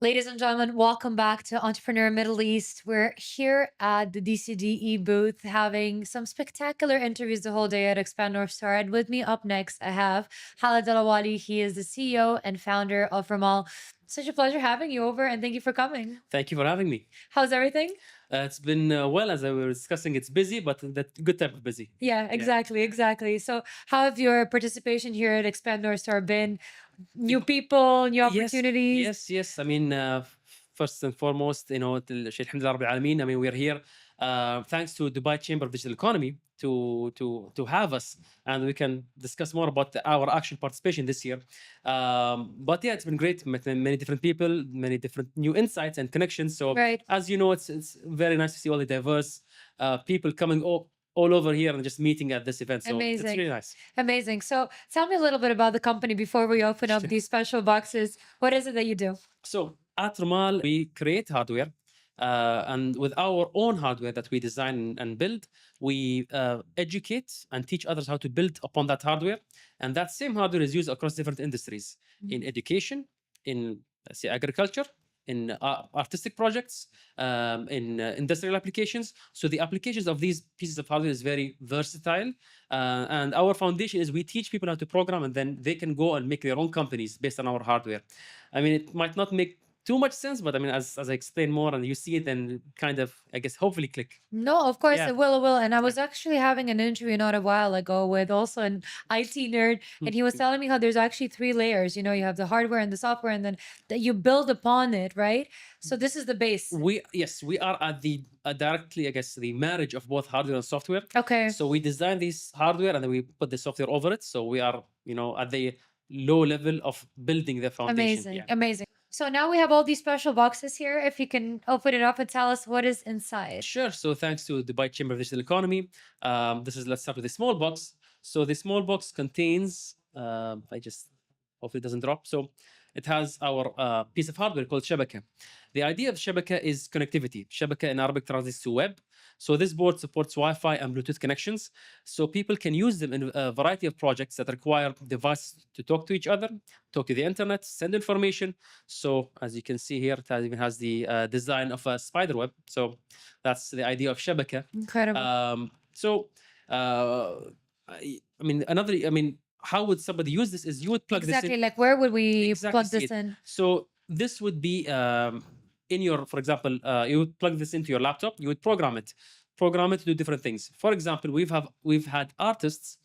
Ladies and gentlemen, welcome back to Entrepreneur Middle East. We're here at the DCDE booth having some spectacular interviews the whole day at Expand North Star. And with me up next, I have Khalid AlAwadhi. He is the CEO and founder of Remal. Such a pleasure having you over, and thank you for coming. Thank you for having me. How's everything? It's been well, as I was discussing. It's busy, but that good type of busy. Yeah, exactly. So, how have your participation here at Expand North Star been? New people, new Yes, opportunities? yes. I mean, first and foremost, الشيء الحمد لله رب العالمين. I mean, we're here thanks to Dubai Chamber of Digital Economy to have us, and we can discuss more about our actual participation this year. But yeah, it's been great. Met many different people, many different new insights and connections. So Right. as you know, it's very nice to see all the diverse people coming all over here and just meeting at this event. So it's Amazing. really nice. Amazing. So tell me a little bit about the company before we open up these special boxes. What is it that you do? So at Remal, we create hardware, and with our own hardware that we design and build, we educate and teach others how to build upon that hardware. And that same hardware is used across different industries, in education, in let's say agriculture, in artistic projects, in industrial applications. So the applications of these pieces of hardware is very versatile. And our foundation is we teach people how to program, and then they can go and make their own companies based on our hardware. I mean, it might not make too much sense, but I mean, as I explain more and you see it, and kind of, I guess, hopefully click. No, of course Yeah. it will. And I was actually having an interview not a while ago with also an IT nerd, and he was telling me how there's actually three layers. You know, you have the hardware and the software, and then that you build upon it, right? So this is the base. We are at the directly, I guess, the marriage of both hardware and software. Okay. So we design this hardware and then we put the software over it. So we are, at the low level of building the foundation. Amazing. Yeah. Amazing. So now we have all these special boxes here. If you can open it up and tell us what is inside. Sure. So thanks to Dubai Chamber of Digital Economy, let's start with the small box. So the small box contains, I just hopefully it doesn't drop. So it has our piece of hardware called Shabaka. The idea of Shabaka is connectivity. Shabaka in Arabic translates to web. So this board supports Wi-Fi and Bluetooth connections. So people can use them in a variety of projects that require devices to talk to each other, talk to the internet, send information. So as you can see here, it even has the design of a spider web. So that's the idea of Shabaka. Incredible. So I mean, how would somebody use this? Is you would plug Exactly. this in. Like where would we Exactly, plug see this it. in? So this would be in your, for example, you would plug this into your laptop. You would program it to do different things. For example, we've had artists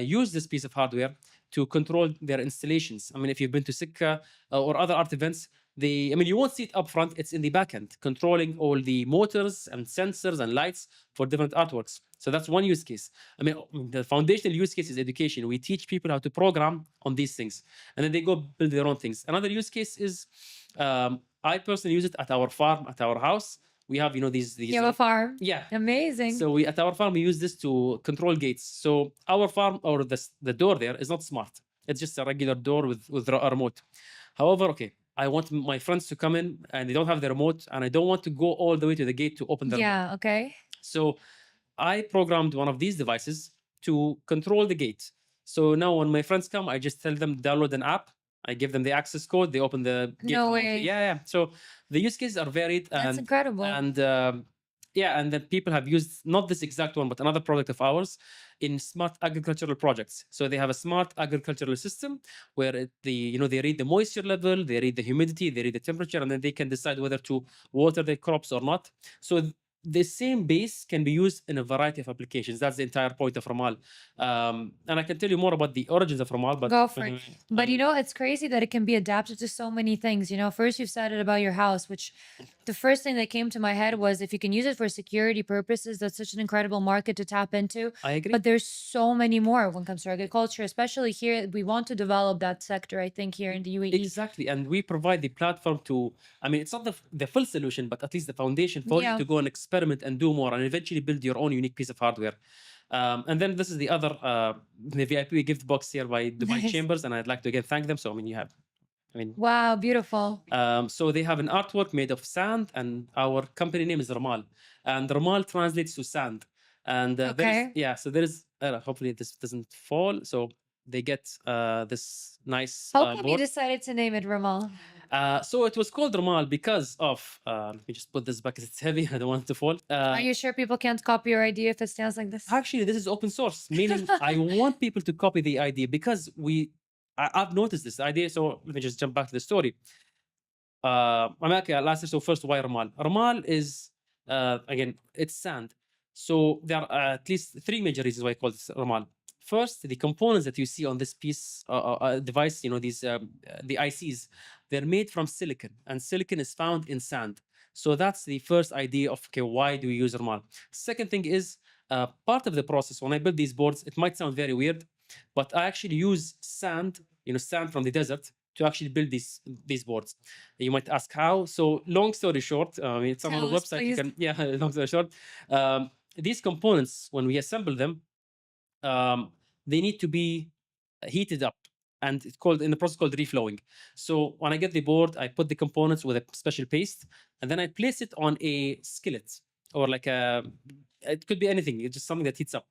use this piece of hardware to control their installations. I mean, if you've been to Sikka or other art events, you won't see it up front. It's in the back end, controlling all the motors and sensors and lights for different artworks. So that's one use case. I mean, the foundational use case is education. We teach people how to program on these things, and then they go build their own things. Another use case is, I personally use it at our farm, at our house. We have, these. You have a farm? Yeah. Amazing. So we at our farm we use this to control gates. So our farm, or the door there, is not smart. It's just a regular door with a remote. However, okay, I want my friends to come in and they don't have the remote, and I don't want to go all the way to the gate to open the remote. Yeah, okay. So I programmed one of these devices to control the gate. So now when my friends come, I just tell them download an app. I give them the access code. They open the gate. No remotely. way. Yeah. So the use cases are varied. That's incredible. And and then people have used not this exact one, but another product of ours in smart agricultural projects. So they have a smart agricultural system where they read the moisture level, they read the humidity, they read the temperature, and then they can decide whether to water their crops or not. So the same base can be used in a variety of applications. That's the entire point of Remal. And I can tell you more about the origins of Remal. But go for it. But it's crazy that it can be adapted to so many things. First you've said it about your house, which the first thing that came to my head was if you can use it for security purposes, that's such an incredible market to tap into. I agree. But there's so many more when it comes to agriculture, especially here. We want to develop that sector, I think, here in the UAE. Exactly. And we provide the platform to, it's not the full solution, but at least the foundation for you to go and experiment and do more and eventually build your own unique piece of hardware. And then this is the other the VIP gift box here by Dubai Nice. Chambers, and I'd like to again thank them. So Wow, beautiful. so they have an artwork made of sand, and our company name is Remal, and Remal translates to sand. And Okay. so there is hopefully this doesn't fall. So they get this nice How come you board. decided to name it Remal? So it was called Remal because of, let me just put this back because it's heavy. I don't want it to fall. Are you sure people can't copy your idea if it stands like this? Actually, this is open source, meaning I want people to copy the idea because I've noticed this idea. So let me just jump back to the story. I'm okay, last so first, why Ramal? Ramal is, again, it's sand. So there are at least three major reasons why I call this Ramal. First, the components that you see on this piece device, these the ICs, they're made from silicon, and silicon is found in sand. So that's the first idea of, okay, why do we use Ramal? Second thing is, part of the process when I build these boards, it might sound very weird, but I actually use sand, sand from the desert, to actually build these boards. You might ask how. So long story short, it's on our Tell us, website. You please. can, yeah, long story short, these components, when we assemble them, they need to be heated up, and it's called, in the process, called reflowing. So when I get the board, I put the components with a special paste, and then I place it on a skillet, or like it could be anything. It's just something that heats up.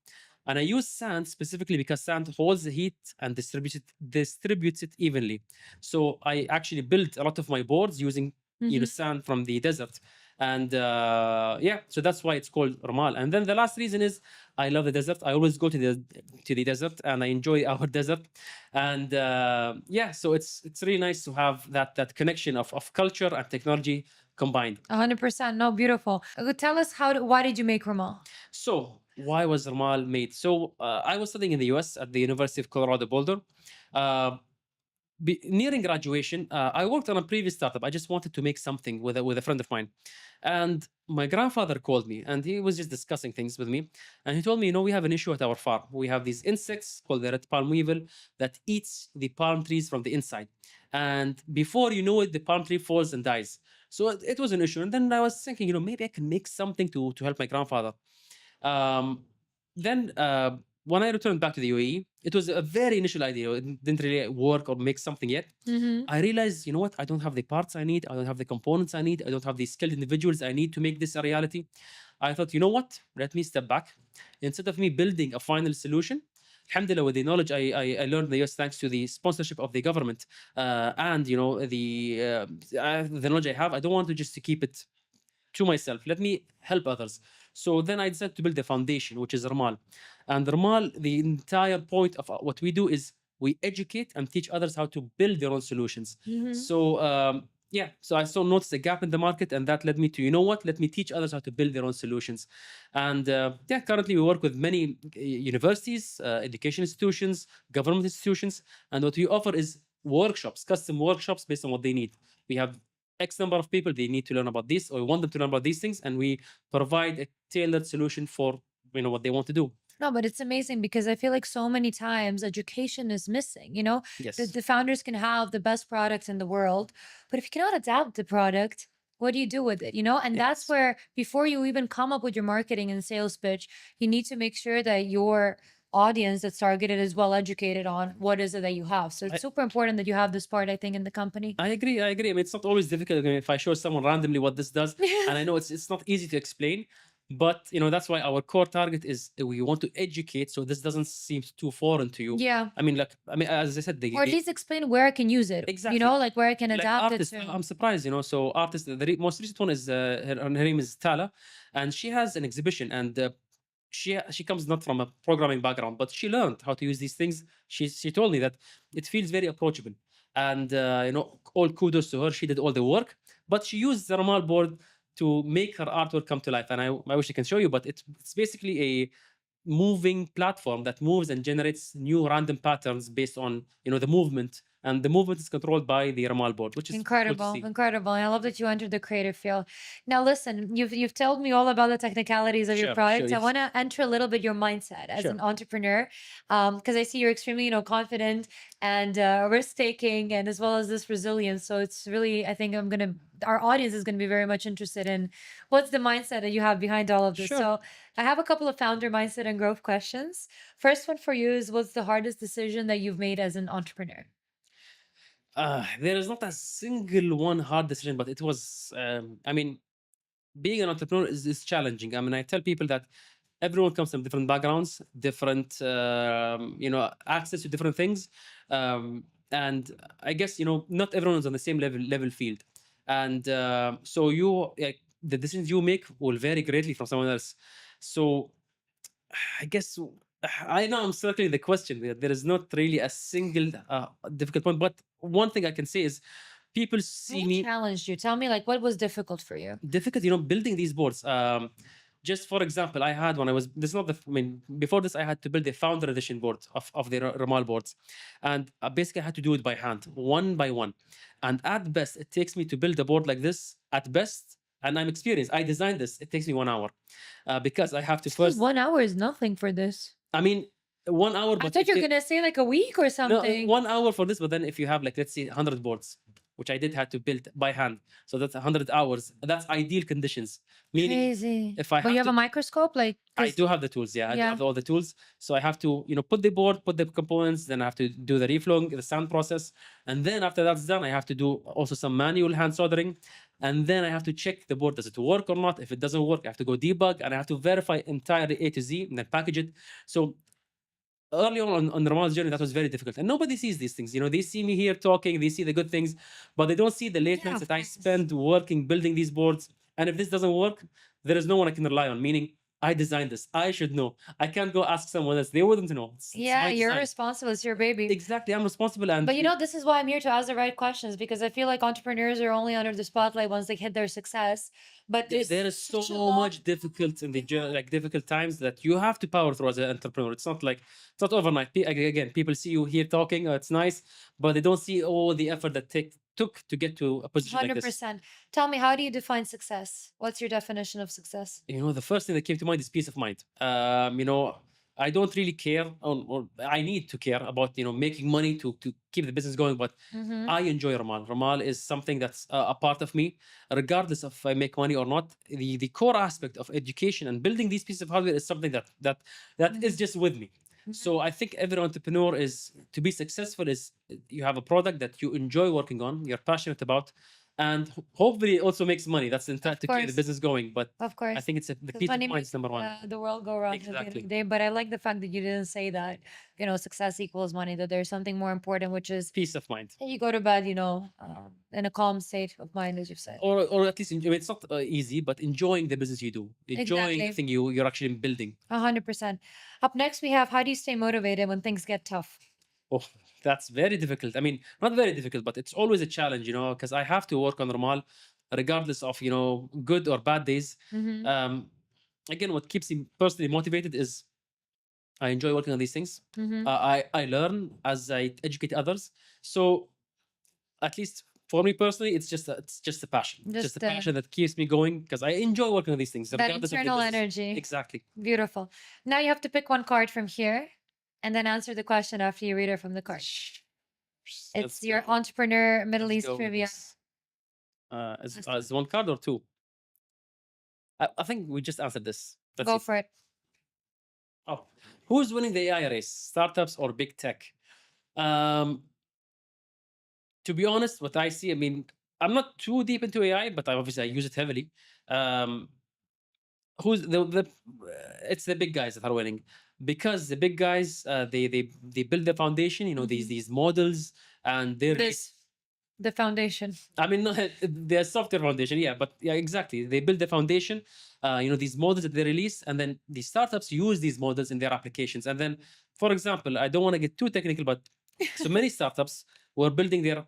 And I use sand specifically because sand holds the heat and distributes it evenly. So I actually built a lot of my boards using sand from the desert. And yeah, so that's why it's called Ramal. And then the last reason is, I love the desert. I always go to the desert, and I enjoy our desert. And yeah, so it's really nice to have that connection of culture and technology combined. 100%. No, beautiful. Tell us why did you make Remal? So why was Ramal made? So I was studying in the US at the University of Colorado Boulder. Uh, Nearing graduation, I worked on a previous startup. I just wanted to make something with a friend of mine, and my grandfather called me, and he was just discussing things with me, and he told me, we have an issue at our farm. We have these insects called the red palm weevil that eats the palm trees from the inside, and before you know it, the palm tree falls and dies. So it was an issue, and then I was thinking, maybe I can make something to help my grandfather. Um, then when I returned back to the UAE, it was a very initial idea. It didn't really work or make something yet. I realized, what? I don't have the parts I need. I don't have the components I need. I don't have the skilled individuals I need to make this a reality. I thought, what? Let me step back. Instead of me building a final solution, alhamdulillah, with the knowledge I learned in the US, thanks to the sponsorship of the government, and the knowledge I have, I don't want to just to keep it to myself. Let me help others. So then I decided to build a foundation, which is Ramal. And Ramal, the entire point of what we do is we educate and teach others how to build their own solutions. So yeah, so I saw noticed a gap in the market, and that led me to, let me teach others how to build their own solutions. And yeah, currently we work with many universities, education institutions, government institutions, and what we offer is workshops, custom workshops based on what they need. We have X number of people, they need to learn about this, or we want them to learn about these things, and we provide a tailored solution for what they want to do. No, but it's amazing because I feel like so many times education is missing. The, Yes. the founders can have the best product in the world, but if you cannot adapt the product, what do you do with it? And that's Yes. where before you even come up with your marketing and sales pitch, you need to make sure that your audience that's targeted is well educated on what is it that you have. So it's super important that you have this part, I think, in the company. I agree. I mean, it's not always difficult. I mean, if I show someone randomly what this does, and I know it's not easy to explain, but that's why our core target is we want to educate, so this doesn't seem too foreign to you. Yeah. I mean, as I said, Or at least explain where I can use it. Exactly. Like where I can like adapt artists, it to. I'm surprised, So artists, the most recent one is her name is Tala, and she has an exhibition, and she comes not from a programming background, but she learned how to use these things. She told me that it feels very approachable, and all kudos to her. She did all the work, but she used the Ramal board to make her artwork come to life. And I wish I can show you, but it's basically a moving platform that moves and generates new random patterns based on the movement, and the movement is controlled by the Ramal board, which is Incredible, incredible. And I love that you entered the creative field. Now, listen, you've told me all about the technicalities of your product. I yes. want to enter a little bit your mindset as an entrepreneur, because I see you're extremely, confident and risk taking, and as well as this resilience. So it's really, I think our audience is gonna be very much interested in what's the mindset that you have behind all of this. Sure. So I have a couple of founder mindset and growth questions. First one for you is, what's the hardest decision that you've made as an entrepreneur? There is not a single one hard decision, but it was, I mean, being an entrepreneur is challenging. I mean, I tell people that everyone comes from different backgrounds, different, access to different things. and I guess not everyone is on the same level field, and so you like the decisions you make will vary greatly from someone else. So I guess I know I'm circling the question. There is not really a single difficult point, but one thing I can say is people see What me challenged you? Tell me, like, what was difficult for you? difficult, building these boards. Just for example, I had when I was this is not the I mean before this I had to build a founder edition board of the Remal boards, and basically I had to do it by hand, one by one, and at best it takes me to build a board like this at best. And I'm experienced. I designed this. It takes me 1 hour because I have to Still, first. 1 hour is nothing for this. I mean, 1 hour, I but thought you were gonna say like a week or no, something. 1 hour for this. But then if you have like let's say 100 boards, which I did had to build by hand, so that's 100 hours. That's ideal conditions. Meaning, Crazy. if I But you have have to, a microscope, like, I 'cause- do have the tools. Yeah, I do Yeah. have all the tools. So I have to put the board, put the components. Then I have to do the reflowing, the sand process, and then after that's done, I have to do also some manual hand soldering. And then I have to check the board, does it work or not? If it doesn't work, I have to go debug and I have to verify entirely A to Z and then package it. So early on the Ramal's journey, that was very difficult. And nobody sees these things. They see me here talking, they see the good things, but they don't see the late Yeah, nights of that I course. spend working, building these boards. And if this doesn't work, there is no one I can rely on, meaning I designed this. I should know. I can't go ask someone else. They wouldn't know. It's Yeah, my you're design. responsible. It's your baby. Exactly. I'm responsible. And But this is why I'm here to ask the right questions, because I feel like entrepreneurs are only under the spotlight once they hit their success. But there is such a so long- much difficult in the journey, like difficult times that you have to power through as an entrepreneur. It's not like it's not overnight. Again, people see you here talking, it's nice, but they don't see all the effort that took to get to a position like this. 100%. Tell me, how do you define success? What's your definition of success? The first thing that came to mind is peace of mind. I don't really care, or I need to care about making money to keep the business going, but Mhm. I enjoy Ramal. Ramal is something that's a part of me, regardless of if I make money or not. The core aspect of education and building these pieces of hardware is something that is just with me. So I think every entrepreneur is to be successful is you have a product that you enjoy working on, you're passionate about, and hopefully it also makes money. That's to keep the course. business going. But Of course. I think it's the 'Cause peace of money mind makes is number one. the world go round at the end of Exactly. the day. But I like the fact that you didn't say that, success equals money, that there's something more important, which is Peace of mind. you go to bed, in a calm state of mind, as you've said. Or at least it's not easy, but enjoying the business you do, enjoying Exactly. the thing you're actually building. 100%. Up next, we have, how do you stay motivated when things get tough? Oh, that's very difficult. I mean, not very difficult, but it's always a challenge, because I have to work on Ramal, regardless of good or bad days. Mhm. Again, what keeps me personally motivated is I enjoy working on these things. Mhm. I learn as I educate others. So at least for me personally, it's just a passion. It's just a Just, passion that keeps me going because I enjoy working on these things. That regardless of the internal business. energy. Exactly. Beautiful. Now you have to pick one card from here and then answer the question after you read it from the card. It's Let's your go. entrepreneur Middle Let's East go with trivia. this. Is one card or two? I think we just answered this. That's Go it. for it. Oh, who's winning the AI race? Startups or big tech? To be honest, what I see, I mean, I'm not too deep into AI, but obviously I use it heavily. Who's the It's the big guys that are winning because the big guys they build the foundation. These models and they're The foundation. I mean, no, they're software foundation, yeah, but yeah, exactly. They build the foundation, these models that they release, and then the startups use these models in their applications. And then, for example, I don't want to get too technical, but so many startups were building their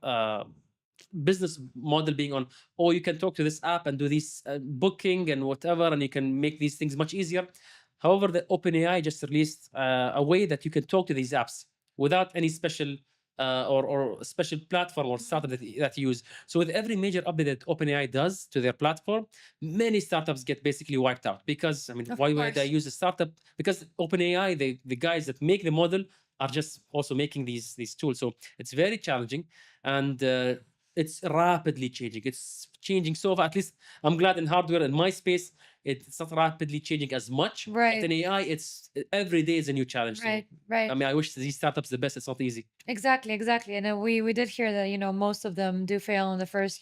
business model being on, oh, you can talk to this app and do this booking and whatever, and you can make these things much easier. However, the OpenAI just released a way that you can talk to these apps without any special or special platform or startup that you use. So with every major update that OpenAI does to their platform, many startups get basically wiped out because I mean, Of why would I course. use a startup? Because OpenAI, the guys that make the model are just also making these tools. So it's very challenging and it's rapidly changing. It's changing so far. At least I'm glad in hardware in my space, it's not rapidly changing as much. Right. But in AI, it's every day is a new challenge. Right, So, right. I mean, I wish these startups the best. It's not easy. Exactly, exactly. And we did hear that, most of them do fail in the first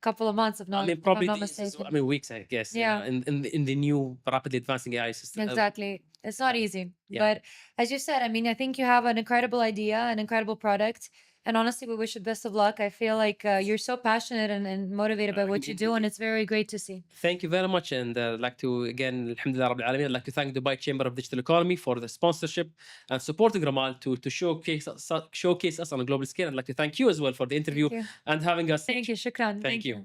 couple of months, if I not, mean, if probably I'm not these, mistaken. I mean, weeks, I guess. Yeah. In the new rapidly advancing AI system. Exactly. It's not easy. Yeah. But as you said, I mean, I think you have an incredible idea, an incredible product. And honestly, we wish you best of luck. I feel like you're so passionate and motivated by what you do, and it's very great to see. Thank you very much. And I'd like to, again, Alhamdulillah Rabbil Alameen, I'd like to thank Dubai Chamber of Digital Economy for the sponsorship and supporting Ramal to showcase us on a global scale. I'd like to thank you as well for the interview Thank you. and having us. Thank you. Shukran. Thank you.